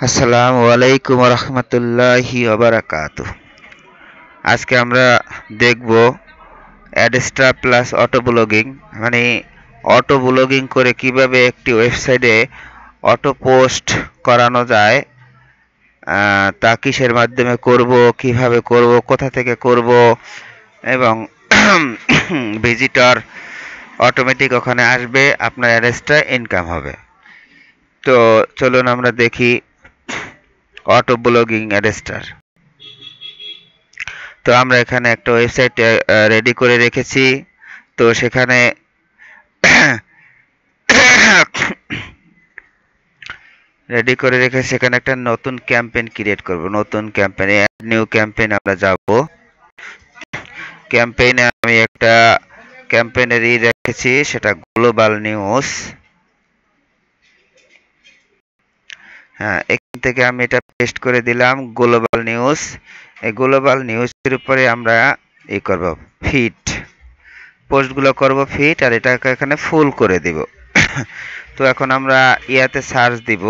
আসসালামু আলাইকুম রহমতুল্লাহি ওবারাকাতু। আজকে আমরা দেখব অ্যাডস্টা প্লাস অটো ব্লগিং, মানে অটো ব্লগিং করে কিভাবে একটি ওয়েবসাইটে অটো পোস্ট করানো যায়। তা কিসের মাধ্যমে করব, কিভাবে করব, কোথা থেকে করব এবং ভিজিটর অটোমেটিক ওখানে আসবে, আপনার অ্যাড্রেসটা ইনকাম হবে। তো চলুন আমরা দেখি অটো ব্লগিং অ্যাড্রেসটার। তো আমরা এখানে একটা ওয়েবসাইট রেডি করে রেখেছি। তো সেখানে রেডি করে রেখে সেখানে একটা নতুন ক্যাম্পেইন ক্রিয়েট করব। নতুন ক্যাম্পেইনে নিউ ক্যাম্পেইন আমরা যাব। ক্যাম্পেইনে আমি একটা ক্যাম্পেইনেরই রেখেছি, সেটা গ্লোবাল নিউজ। হ্যাঁ, এখান থেকে আমি এটা পেস্ট করে দিলাম গ্লোবাল নিউজ। এই গ্লোবাল নিউজের উপরে আমরা করব ফিট, পোস্টগুলো করব ফিট, আর এটাকে এখানে ফুল করে দিব। তো এখন আমরা ইয়াতে সার্চ দিব।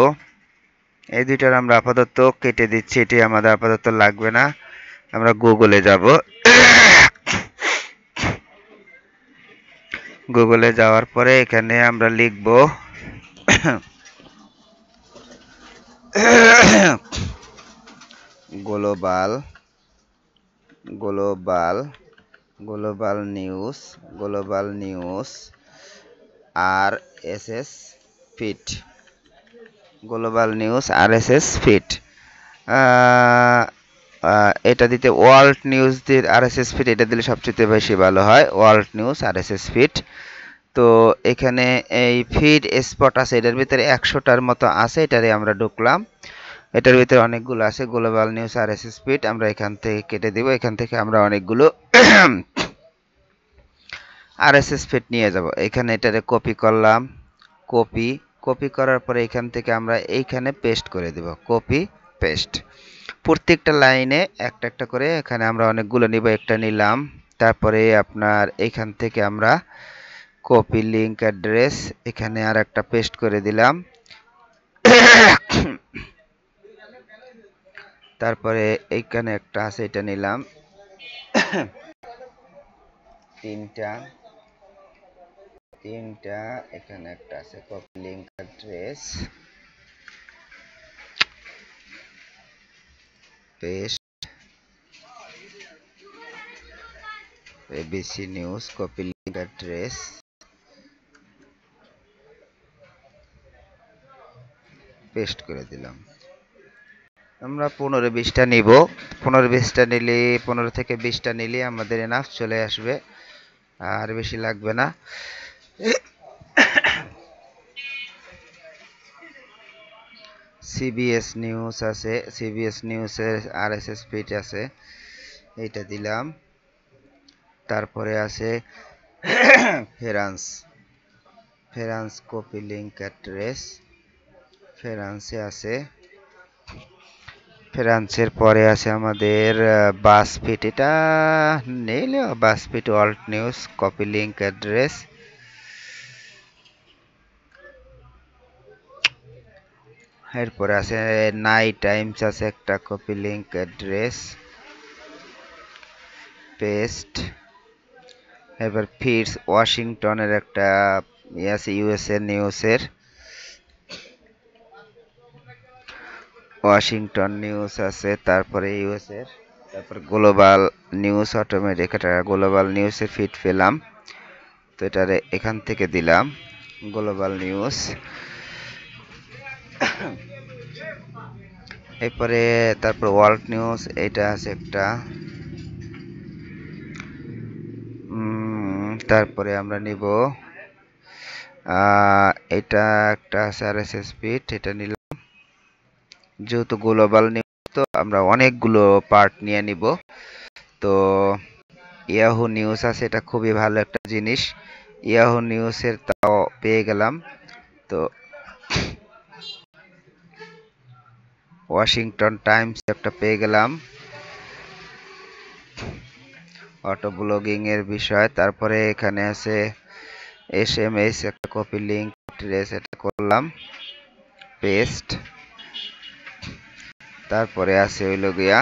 এই দুইটার আমরা আপাতত কেটে দিচ্ছি, এটি আমাদের আপাতত লাগবে না। আমরা গুগলে যাব। গুগলে যাওয়ার পরে এখানে আমরা লিখব global global global news, global news RSS feed, global news RSS feed. এটা দিতে ওয়ার্ল্ড নিউজ দিয়ে আরএসএস ফিট, এটা দিলে সবচেয়ে বেশি ভালো হয়, ওয়ার্ল্ড নিউজ আরএসএস ফিট। তো এখানে এই ফিড স্পট আছে, এটার ভিতরে 100টার মতো আছে। এটারে আমরা ঢুকলাম। এটার ভিতরে অনেকগুলো আছে গ্লোবাল নিউজ আরএসএস ফিট। আমরা এখান থেকে কেটে দিব। এখান থেকে আমরা অনেকগুলো আরএসএস ফিট নিয়ে যাব। এখানে এটারে কপি করলাম, কপি করার পরে এখান থেকে আমরা এইখানে পেস্ট করে দেব, কপি পেস্ট। প্রত্যেকটা লাইনে একটা একটা করে এখানে আমরা অনেকগুলো নিব, একটা নিলাম। তারপরে আপনার এখান থেকে আমরা কপি লিংক অ্যাড্রেস, এখানে আর একটা পেস্ট করে দিলাম। তারপরে এইখানে একটা আছে, এটা নিলাম। তিনটা এখানে একটা আছে, copy link address, paste, ABC news, copy link address, paste করে দিলাম। আমরা 15-20টা নিব। 15-20টা নিলে, 15 থেকে 20টা নিলে আমাদের এনাফ চলে আসবে, আর বেশি লাগবে না। সিবিএস নিউজ আছে, সিবিএস নিউজের আরএসএস ফিট আছে, এইটা দিলাম। তারপরে আছে ফেরান্স কপি লিংক অ্যাড্রেস, ফেরান্সে আছে। ফ্রান্সের পরে আছে আমাদের বাসফিট, এটা নিলে BuzzFeed world news, copy link address. এরপরে আছে নাইট টাইমস আছে একটা, কপি লিংক অ্যাড্রেস, পেস্ট। এবার ফিটস ওয়াশিংটনের একটা আছে, ইউএসএ নিউজের, ওয়াশিংটন নিউজ আছে। তারপরে ইউএসএর, তারপর গ্লোবাল নিউজ অটোমেটিক, এটা গ্লোবাল নিউজের ফিট পেলাম। তো এটা এখান থেকে দিলাম গ্লোবাল নিউজ। এরপরে তারপর ওয়ার্ল্ড নিউজ, এটা আছে একটা। তারপরে আমরা নিব এটা একটা আছে আরএসএস ফিট, এটা নিলাম। যেহেতু গ্লোবাল নিউজ তো আমরা অনেকগুলো পার্ট নিয়ে নিব। তো ইয়াহু নিউজ আছে, এটা খুবই ভালো একটা জিনিস, ইয়াহু নিউজের তাও পেয়ে গেলাম। তো ওয়াশিংটন টাইমস একটা পেয়ে গেলাম, অটো ব্লগিং এর বিষয়। তারপরে এখানে আছে এসএমএস একটা, কপি লিংক অ্যাড্রেস, এটা করলাম, পেস্ট। তারপরে আছে হইল গিয়া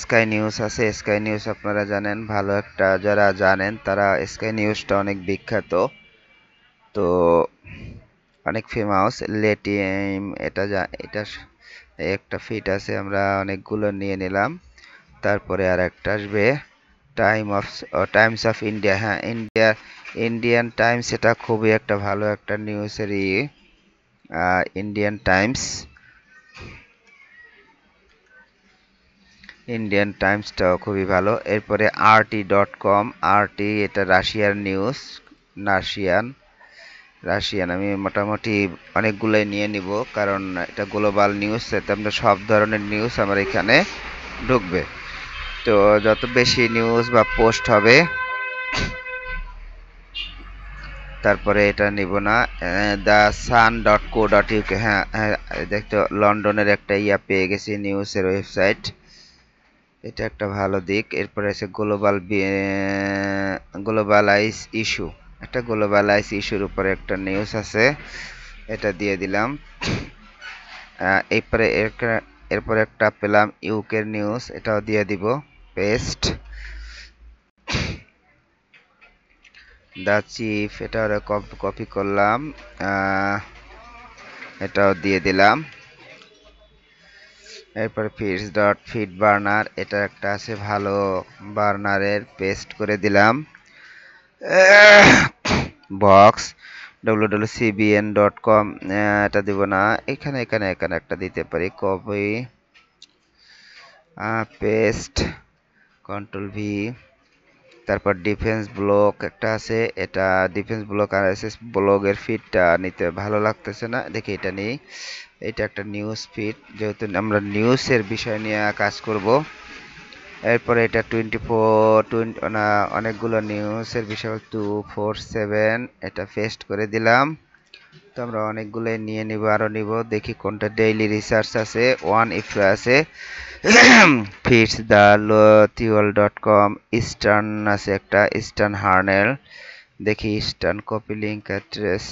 স্কাই নিউজ আছে। স্কাই নিউজ আপনারা জানেন, ভালো একটা, যারা জানেন তারা স্কাই নিউজটা অনেক বিখ্যাত, তো অনেক ফেমাস। লেটিম এটা এটা একটা ফিট আছে, আমরা অনেকগুলো নিয়ে নিলাম। তারপরে আর একটা আসবে টাইমস অফ ইন্ডিয়া। হ্যাঁ, ইন্ডিয়ান টাইমস, এটা খুবই একটা ভালো একটা নিউজের ইন্ডিয়ান টাইমসটাও খুবই ভালো। এরপরে RT.com, RT এটা রাশিয়ার নিউজ, রাশিয়ান আমি মোটামুটি অনেকগুলোই নিয়ে নিব, কারণ এটা গ্লোবাল নিউজ, এতে আমরা সব ধরনের নিউজ আমার এখানে ঢুকবে। তো যত বেশি নিউজ বা পোস্ট হবে, তারপরে এটা নিব না। thesun.co.uk, হ্যাঁ হ্যাঁ, দেখতো লন্ডনের একটা পেয়ে গেছি, নিউজের ওয়েবসাইট, এটা একটা ভালো দিক। এরপরে আছে গ্লোবালাইজ ইস্যু, একটা গ্লোবালাইজ ইস্যুর উপরে একটা নিউজ আছে, এটা দিয়ে দিলাম। এরপরে একটা পেলাম ইউকের নিউজ, এটাও দিয়ে দিব, পেস্ট। দ্য চিফ, এটা কপি করলাম, এটাও দিয়ে দিলাম। এরপরে ফিট বার্নার, এটা একটা আছে ভালো, বার্নারের, পেস্ট করে দিলাম। বক্স www.cbn.com, এটা দিব না, এখানে একটা দিতে পারি, কপি, পেস্ট, কন্ট্রোল ভি। তারপর ডিফেন্স ব্লক একটা আছে, এটা ডিফেন্স ব্লক আর ব্লগের ফিডটা নিতে ভালো লাগতেছে না, দেখি এটা নিই। এটা একটা নিউজ ফিড, যেহেতু আমরা নিউজের বিষয় নিয়ে কাজ করব। এরপরে এটা অনেকগুলো নিউজের বিষয়, 247, এটা পেস্ট করে দিলাম। তো আমরা অনেকগুলো নিয়ে নিব, আরো নিব, দেখি কোনটা। ডেইলি রিসার্চ আছে, ওয়ান ইফ্রো আছে, ফিটস দ্য থিওল.com, ইস্টার্ন আছে একটা, ইস্টার্ন হার্নেল, দেখি ইস্টার্ন, কপি লিঙ্ক অ্যাড্রেস,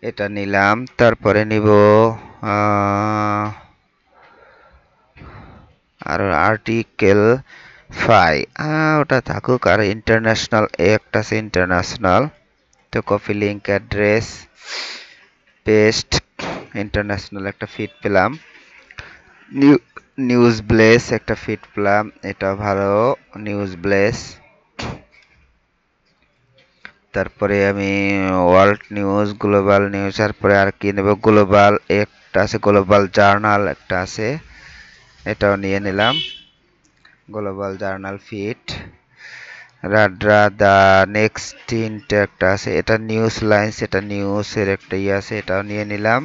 এটা নিলাম। তারপরে নিব আর আর্টিকেল 5, ওটা থাকুক। আর ইন্টারন্যাশনাল একটা আছে, ইন্টারন্যাশনাল, তো copy link address, paste, international একটা ফিড পেলাম। নিউজ ব্লেস একটা ফিড পেলাম, এটা ভালো, নিউজ ব্লেস। তারপরে আমি ওয়ার্ল্ড নিউজ, গ্লোবাল নিউজ, তারপরে আর কি নেব, গ্লোবাল একটা আছে, গ্লোবাল জার্নাল একটা আছে, এটাও নিয়ে নিলাম, গ্লোবাল জার্নাল ফিড। রাড্রা দ্য নেক্সট তিনটে একটা আছে, এটা নিউজ লাইন্স, এটা নিউজের একটা আছে, এটাও নিয়ে নিলাম।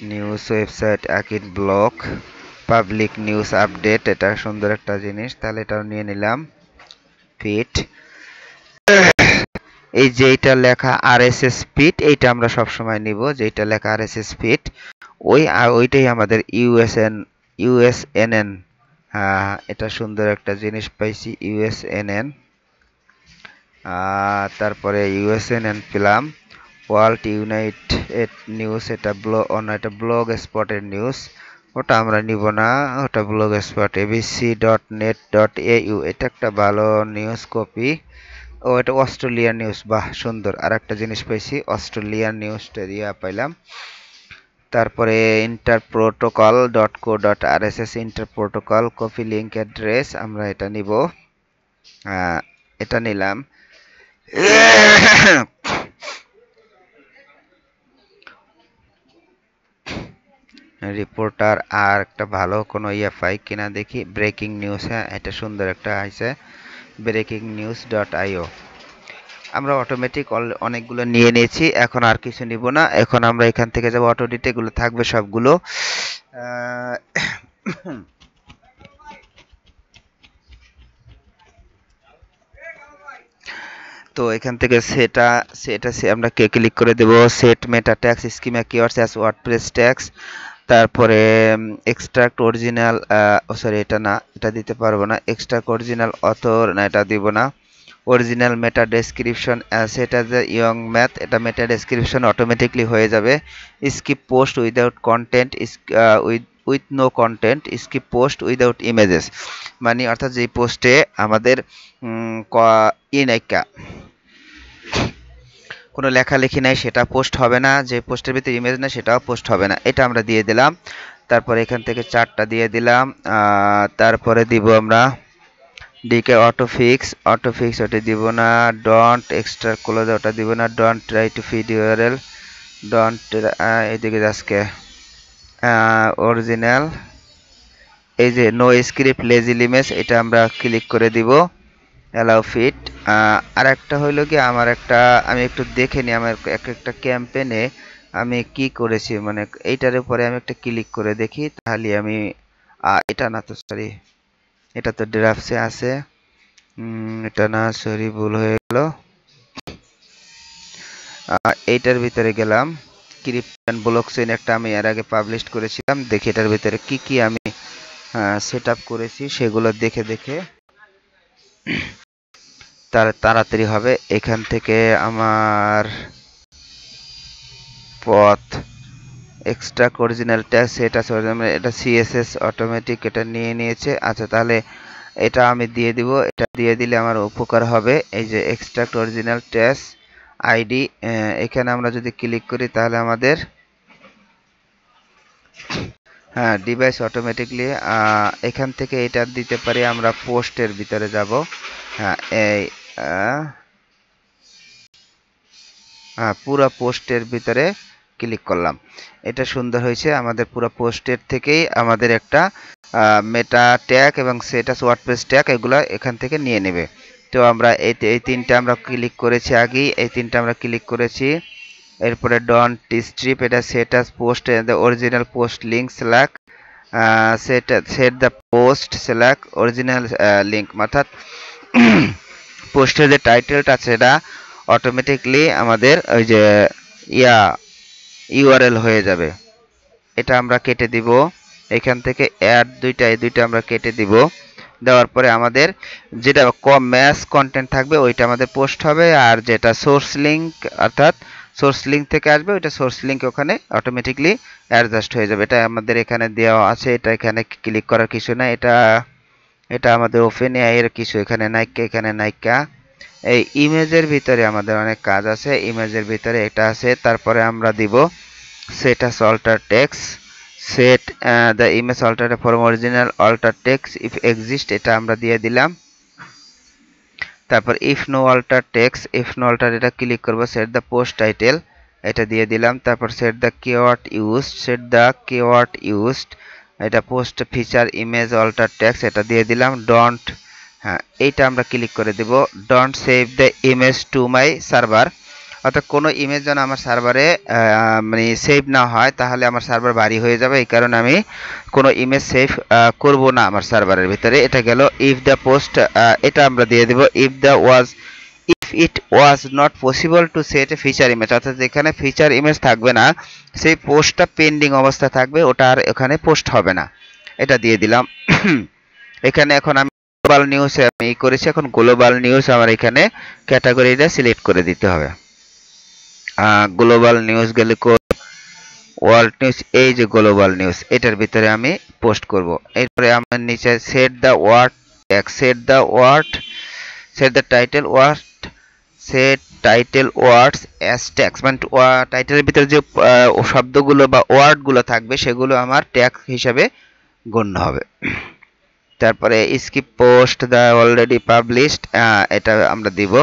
News website আকিন blog, public news update, এটা সুন্দর একটা জিনিস, তাহলে এটাও নিয়ে নিলাম, ফিট। এই যেটা লেখা RSS ফিট, এইটা আমরা সবসময় নিব, যেটা লেখা RSS ফিট, ওইটাই আমাদের USNN। হ্যাঁ, এটা সুন্দর একটা জিনিস পাইছি, USNN। তারপরে USNN পেলাম। ওয়ার্ল্ড ইউনাইটেড নিউজ, এটা ব্লগ স্পটের নিউজ, ওটা আমরা নিব না, ওটা ব্লগ স্পট। abc.net.au, এটা একটা ভালো নিউজ কপি। ও, এটা অস্ট্রেলিয়ান নিউজ, বাহ সুন্দর, আর একটা জিনিস পাইছি, অস্ট্রেলিয়ান নিউজটা দিয়ে পাইলাম। তারপরে interprotocol.co.rss, ইন্টারপ্রোটোকল, কপি লিঙ্ক অ্যাড্রেস, আমরা এটা নিব, এটা নিলাম। রিপোর্টার, আর একটা ভালো কোনো পাই কিনা দেখি, ব্রেকিং নিউজ, হ্যাঁ এটা সুন্দর একটা আছে, breakingnews.io। আমরা অটোমেটিক অনেকগুলো নিয়ে নিয়েছি, এখন আর কিছু নিব না, এখন আমরা এখান থেকে যাব অটোডিট, এগুলো থাকবে সবগুলো। তো এখান থেকে সেটা আমরা ক্লিক করে দেব, set meta tags, schema keywords as WordPress tags. তারপরে এক্সট্রাক্ট অরিজিনাল, সরি এটা না, এটা দিতে পারবো না, এক্সট্রাক্ট অরিজিনাল অথর, না এটা দিব না। Original meta description set as a young math, এটা মেটা ডেসক্রিপশন অটোমেটিকলি হয়ে যাবে। Skip post without content, with no content, skip post without images, মানে অর্থাৎ যে পোস্টে আমাদের নাইকা কোনো লেখালেখি নাই সেটা পোস্ট হবে না, যে পোস্টের ভিতরে ইমেজ না সেটাও পোস্ট হবে না, এটা আমরা দিয়ে দিলাম। তারপরে এখান থেকে চারটা দিয়ে দিলাম। তারপরে দিব আমরা ডিকে অটো ফিক্স ওটা দিব না, ডন্ট এক্সট্রা ক্লোজ ওটা দিব না, don't try to feed URL, don't এদিকে আজকে অরিজিনাল, এই যে নো স্ক্রিপ্ট লেজিল ইমেজ এটা আমরা ক্লিক করে দিব, অ্যালাউ ফিট। আর একটা হইলো কি আমার একটা, আমি একটু দেখে নিই আমার একটা ক্যাম্পেনে আমি কি করেছি, মানে এইটার উপরে আমি একটা ক্লিক করে দেখি, তাহলে আমি এটা না তো সরি, এটা তো ড্রাফটসে আছে, এটা না সরি ভুল হয়ে গেল। এইটার ভিতরে গেলাম, ক্রিপ্টো ব্লকচেইন একটা আমি এর আগে পাবলিশ করেছিলাম, দেখি এটার ভিতরে কি কি আমি সেট আপ করেছি সেগুলো দেখে দেখে তাড়াতাড়ি হবে। এখান থেকে আমার পথ এক্সট্রা অরিজিনাল ট্যাক্স এটা এটা সিএসএস অটোমেটিক এটা নিয়ে নিয়েছে। আচ্ছা তাহলে এটা আমি দিয়ে দিব, এটা দিয়ে দিলে আমার উপকার হবে। এই যে এক্সট্রাক্ট অরিজিনাল ট্যাক্স আইডি, এখানে আমরা যদি ক্লিক করি তাহলে আমাদের হ্যাঁ ডিভাইস অটোমেটিকলি এখান থেকে এটা দিতে পারি আমরা পোস্টের ভিতরে যাব। হ্যাঁ এই পুরো পোস্টের ভিতরে ক্লিক করলাম, এটা সুন্দর হয়েছে। আমাদের পুরো পোস্টের থেকেই আমাদের একটা মেটা ট্যাগ এবং স্ট্যাটাস ওয়ার্ডপ্রেস ট্যাগ এগুলো এখান থেকে নিয়ে নেবে। তো আমরা এই তিনটা আমরা ক্লিক করেছি আগেই, এই তিনটা আমরা ক্লিক করেছি। এরপরে ডন্ট স্ট্রিপ এটা status post the original post link select, set the post select original link, অর্থাৎ পোস্টের যে টাইটেলটা আছে এটা অটোমেটিকলি আমাদের ওই যে ইউআরএল হয়ে যাবে। এটা আমরা কেটে দিব এখান থেকে, অ্যাড এই দুইটা আমরা কেটে দিব। দেওয়ার পরে আমাদের যেটা ম্যাচ কন্টেন্ট থাকবে ওইটা আমাদের পোস্ট হবে, আর যেটা সোর্স লিঙ্ক অর্থাৎ সোর্স লিঙ্ক থেকে আসবে ওইটা সোর্স লিঙ্ক ওখানে অটোমেটিকলি অ্যাডজাস্ট হয়ে যাবে। এটা আমাদের এখানে দেওয়া আছে, এটা এখানে ক্লিক করার কিছু না, এটা আমাদের ওপেন এর কিছু এখানে নাইকা, এখানে নাইকা। এই ইমেজের ভিতরে আমাদের অনেক কাজ আছে, ইমেজের ভিতরে এটা আছে। তারপরে আমরা দিব set as alt text, set the image alt from original alt text if exist, এটা আমরা দিয়ে দিলাম। তারপর ইফ নো অল্টার টেক্সট, এটা ক্লিক করব, সেট দ্য পোস্ট টাইটেল এটা দিয়ে দিলাম। তারপর সেট দ্য কিওয়ার্ড ইউজড, এটা post feature image alt text এটা দিয়ে দিলাম। ডন্ট, হ্যাঁ এইটা আমরা ক্লিক করে দেব, don't save the image to my server, অর্থাৎ কোনো ইমেজ যেন আমার সার্ভারে মানে সেভ না হয়, তাহলে আমার সার্ভার ভারী হয়ে যাবে, এই কারণে আমি কোনো ইমেজ সেভ করব না আমার সার্ভারের ভিতরে। এটা গেল। ইফ দ্য পোস্ট এটা আমরা দিয়ে দেব, if it was not possible to set a feature image, অর্থাৎ যেখানে ফিচার ইমেজ থাকবে না সেই পোস্টটা পেন্ডিং অবস্থা থাকবে, ওটা আর এখানে পোস্ট হবে না, এটা দিয়ে দিলাম। এখানে এখন আমি গ্লোবাল নিউজ আমি করেছি, এখন গ্লোবাল নিউজ আমার এখানে ক্যাটাগরিটা সিলেক্ট করে দিতে হবে। গ্লোবাল নিউজ গেলে ওয়ার্ল্ড নিউজ, এই যে গ্লোবাল নিউজ এটার ভিতরে আমি পোস্ট করব। এরপরে আমার নিচে set the title words as tax, মানে টাইটেলের ভিতরে যে শব্দগুলো বা ওয়ার্ডগুলো থাকবে সেগুলো আমার ট্যাগ হিসাবে গণ্য হবে। তারপরে skip post the already published, এটা আমরা দিব,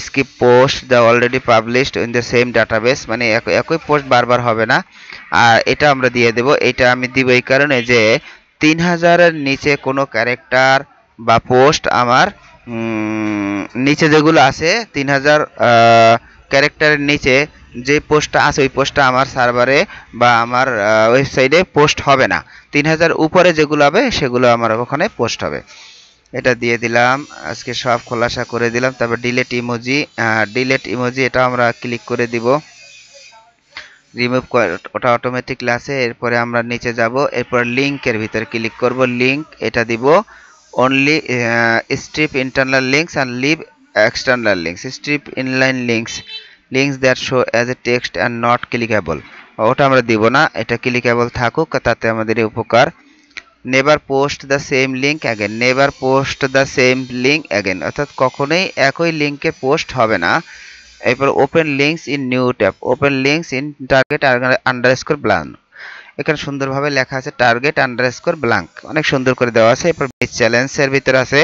skip post the already published in the same database, মানে একই পোস্ট বারবার হবে না, আর এটা আমরা দিয়ে দেব। এটা আমি দিব এই কারণে যে 3000-এর নিচে কোনো ক্যারেক্টার বা পোস্ট আমার নিচে যেগুলো আছে 3000 ক্যারেক্টারের নিচে যে পোস্টটা আছে ওই পোস্টটা আমার সার্ভারে বা আমার ওয়েবসাইটে পোস্ট হবে না, 3000 উপরে যেগুলো হবে সেগুলো আমার ওখানে পোস্ট হবে। এটা দিয়ে দিলাম, আজকে সব খোলাসা করে দিলাম। তারপর ডিলেট ইমোজি এটা আমরা ক্লিক করে দিব, রিমুভ ওটা অটোমেটিকলি আছে। এরপরে আমরা নিচে যাব, এরপর লিংকের ভিতরে ক্লিক করব, লিংক এটা দিব only strip internal links and leave external links, strip inline links that show as a text and not clickable, ওটা আমরা দিব না, এটা ক্লিকেবল থাকুক, তাতে আমাদের উপকার। Never post the same link again, never post the same link again, অর্থাৎ কখনোই একই লিঙ্কে পোস্ট হবে না। এরপর open links in new tab, open links in target underscore blank, এখানে সুন্দরভাবে লেখা আছে টার্গেট আন্ডারস্কোর ব্ল্যাঙ্ক, অনেক সুন্দর করে দেওয়া আছে। এরপর চ্যালেঞ্জের ভিতরে আছে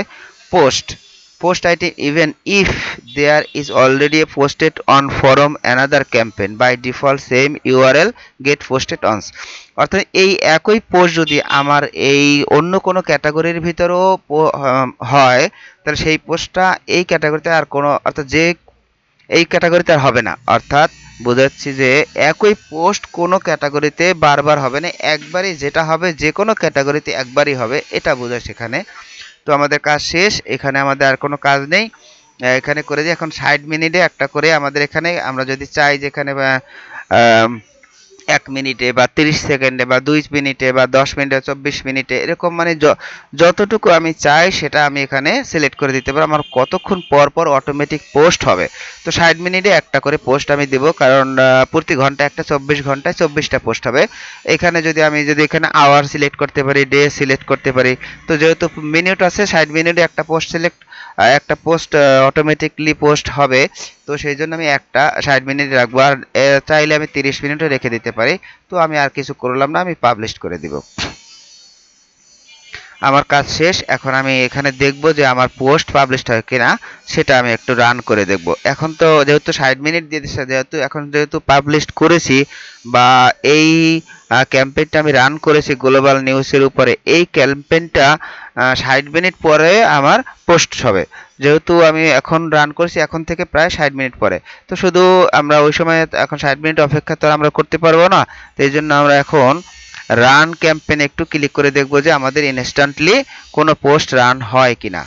post item even if there is already a posted on forum another campaign by default same URL get posted once, অর্থাৎ এই একই পোস্ট যদি আমার এই অন্য কোনো ক্যাটাগরির ভিতরেও হয়, তাহলে সেই পোস্টটা এই ক্যাটাগরিতে আর কোনো, অর্থাৎ যে এই ক্যাটাগরিতে আর হবে না, অর্থাৎ বোঝাচ্ছি যে একই পোস্ট কোনো ক্যাটাগরিতে বারবার হবে না, একবারই যেটা হবে যে কোনো ক্যাটাগরিতে একবারই হবে, এটা বোঝায় সেখানে। তো আমাদের কাজ শেষ, এখানে আমাদের আর কোনো কাজ নেই, এখানে করে দিই। এখন 60 মিনিটে একটা করে আমাদের এখানে আমরা যদি চাই যে এখানে 1 মিনিটে বা 30 সেকেন্ডে বা 2 মিনিটে বা 10 মিনিটে 24 মিনিটে এরকম মানে যতটুকু আমি চাই সেটা আমি এখানে সিলেক্ট করে দিতে পারি, আমার কতক্ষণ পর পর অটোমেটিক পোস্ট হবে। তো 60 মিনিটে একটা করে পোস্ট আমি দেব, কারণ প্রতি ঘন্টা একটা, 24 ঘন্টায় 24টা পোস্ট হবে। এখানে যদি আমি এখানে আওয়ার সিলেক্ট করতে পারি, ডে সিলেক্ট করতে পারি, তো যেহেতু মিনিট আছে 60 মিনিটে একটা পোস্ট অটোমেটিকলি পোস্ট হবে, তো সেই জন্য আমি একটা 60 মিনিট রাখবো, আর চাইলে আমি 30 মিনিটও রেখে দিতে পারি। তো আমি আর কিছু করলাম না, আমি পাবলিশ করে দিব। আমার কাজ শেষ, এখন আমি এখানে দেখব যে আমার পোস্ট পাবলিশড হয় কিনা, সেটা আমি একটু রান করে দেখব। এখন তো যেহেতু 60 মিনিট দিয়ে দিচ্ছে, যেহেতু পাবলিশড করেছি বা এই ক্যাম্পেইনটা আমি রান করেছি গ্লোবাল নিউজের উপরে, এই ক্যাম্পেইনটা 60 মিনিট পরে আমার পোস্ট হবে। যেহেতু আমি এখন রান করছি এখন থেকে প্রায় 60 মিনিট পরে, তো শুধু আমরা ওই সময় এখন 60 মিনিট অপেক্ষা তো আমরা করতে পারবো না, তো এই জন্য আমরা এখন রান ক্যাম্পেইন একটু ক্লিক করে দেখব যে আমাদের ইনস্ট্যান্টলি কোনো পোস্ট রান হয় কিনা।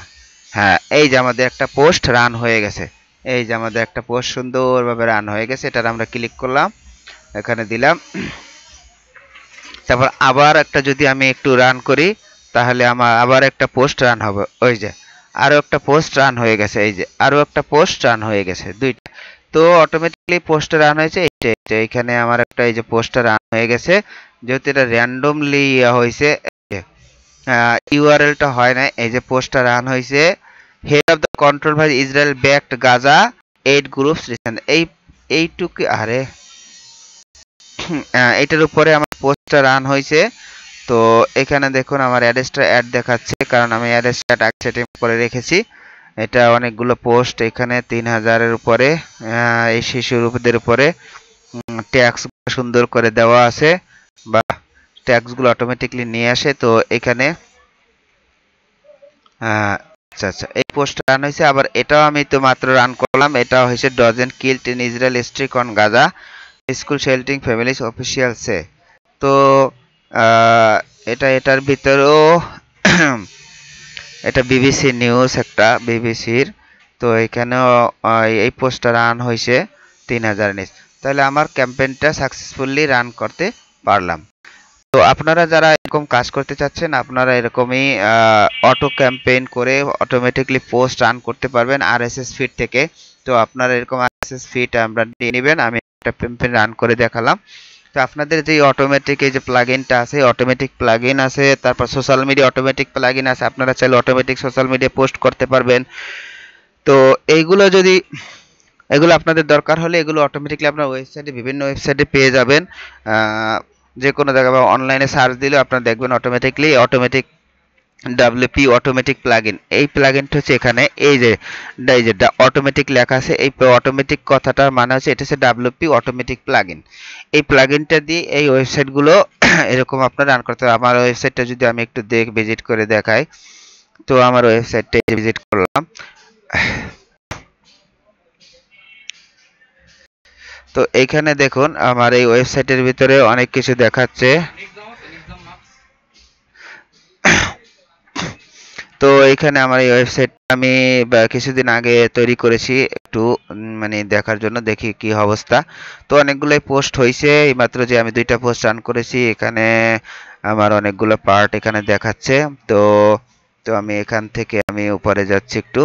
হ্যাঁ, এই যে আমাদের একটা পোস্ট রান হয়ে গেছে, এই যে আমাদের একটা পোস্ট সুন্দরভাবে রান হয়ে গেছে, এটার আমরা ক্লিক করলাম, এখানে দিলাম। তারপর আবার একটা যদি আমি একটু রান করি, তাহলে আমার আবার একটা পোস্ট রান হবে, ওই যে আরো একটা পোস্ট রান হয়ে গেছে, এই যে আরো একটা পোস্ট রান হয়ে গেছে, দুইটা। তো অটোমেটিকলি পোস্ট রান হয়েছে, এইটা এখানে আমার একটা এই যে পোস্ট রান হয়ে গেছে, যেহেতু এটা র্যান্ডমলি হয়েছে, ইউআরএলটা হয় না, এই যে পোস্টটা রান হয়েছে, head of the control by Israel backed Gaza 8 groups recent, এইটুকু, আরে এটার উপরে আমার পোস্টটা রান হয়েছে। তো এখানে দেখুন আমার অ্যাড্রেসটা অ্যাড দেখাচ্ছে, কারণ আমি অ্যাড্রেসটা আগে সেটিং করে রেখেছি। এটা অনেকগুলো পোস্ট, এখানে 3000-এর উপরে এই শিশুদের উপরে ট্যাক্স সুন্দর করে দেওয়া আছে, বা ট্যাক্সগুলো অটোমেটিকলি নিয়ে আসে। তো এখানে আচ্ছা আচ্ছা, এই পোস্ট রান হয়েছে। আবার এটাও আমি তো মাত্র রান করলাম, এটা হয়েছে dozens killed in Israel strike on Gaza school sheltering families অফিসিয়ালসে। তো এটার ভিতরেও এটা বিবিসি নিউজ, একটা বিবিসির। তো এখানেও এই পোস্টটা রান হয়েছে 3000 নিচ। তাহলে আমার ক্যাম্পেইনটা সাকসেসফুলি রান করতে পারলাম। তো আপনারা যারা এরকম কাজ করতে চাচ্ছেন, আপনারা এরকমই অটো ক্যাম্পেইন করে অটোমেটিকলি পোস্ট রান করতে পারবেন আরএসএস ফিড থেকে। তো আপনারা এরকম আরএসএস ফিড আমরা নিয়ে নেবেন, আমি একটা ক্যাম্পেইন রান করে দেখালাম। তো আপনাদের যে অটোমেটিক এই যে প্লাগইনটা আছে, অটোমেটিক প্লাগইন আছে, তারপর সোশ্যাল মিডিয়া অটোমেটিক প্লাগইন আছে, আপনারা চাইলে অটোমেটিক সোশ্যাল মিডিয়া পোস্ট করতে পারবেন। তো এগুলো আপনাদের দরকার হলে এগুলো অটোমেটিকলি আপনার ওয়েবসাইটে, বিভিন্ন ওয়েবসাইটে পেয়ে যাবেন। যে কোনো জায়গায় বা অনলাইনে সার্চ দিলে আপনারা দেখবেন অটোমেটিক ডাব্লিউপি অটোমেটিক প্লাগইন, এই প্লাগইনটা হচ্ছে এখানে এই যে অটোমেটিক লেখা আছে, এই অটোমেটিক কথাটার মানে হচ্ছে এটা হচ্ছে ডাব্লিউপি অটোমেটিক প্লাগইন। এই প্লাগইনটা দিয়ে এই ওয়েবসাইটগুলো এরকম আপনারা রান করতে হবে। আমার ওয়েবসাইটটা যদি আমি একটু ভিজিট করে দেখাই, তো আমার ওয়েবসাইটটা ভিজিট করলাম। তো এইখানে দেখুন আমার এই ওয়েবসাইটের ভিতরে অনেক কিছু দেখাচ্ছে। তো এইখানে আমার এই ওয়েবসাইটটা আমি কিছুদিন আগে তৈরি করেছি, একটু মানে দেখার জন্য, দেখি কি অবস্থা। তো অনেকগুলোই পোস্ট হয়েছে, এইমাত্র যে আমি 2টা পোস্ট রান করেছি, এখানে আমার অনেকগুলো পার্ট এখানে দেখাচ্ছে। তো তো আমি এখান থেকে আমি উপরে যাচ্ছি একটু।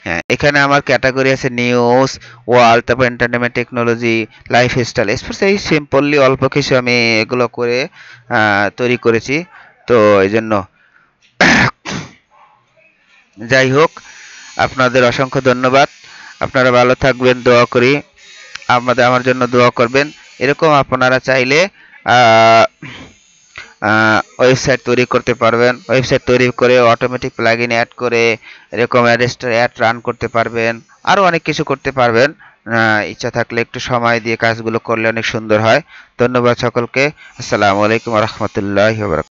হ্যাঁ, এখানে আমার ক্যাটাগরি আছে নিউজ, ওয়ার্ল্ড, তারপর এন্টারটেনমেন্ট, টেকনোলজি, লাইফস্টাইল, স্পোর্টস, এই সিম্পলি অল্প কিছু আমি এগুলো করে তৈরি করেছি। তো এই জন্য যাই হোক, আপনাদের অসংখ্য ধন্যবাদ। আপনারা ভালো থাকবেন, দোয়া করি। আমার জন্য দোয়া করবেন। এরকম আপনারা চাইলে ওয়েবসাইট তৈরি করতে পারবেন। ওয়েবসাইট তৈরি করে অটোমেটিক প্লাগইন অ্যাড করে এরকম রেজিস্টার অ্যাড রান করতে পারবেন। আরও অনেক কিছু করতে পারবেন। ইচ্ছা থাকলে একটু সময় দিয়ে কাজগুলো করলে অনেক সুন্দর হয়। ধন্যবাদ সকলকে। আসসালামু আলাইকুম ওয়া রাহমাতুল্লাহি ওয়া বারাকাতুহু।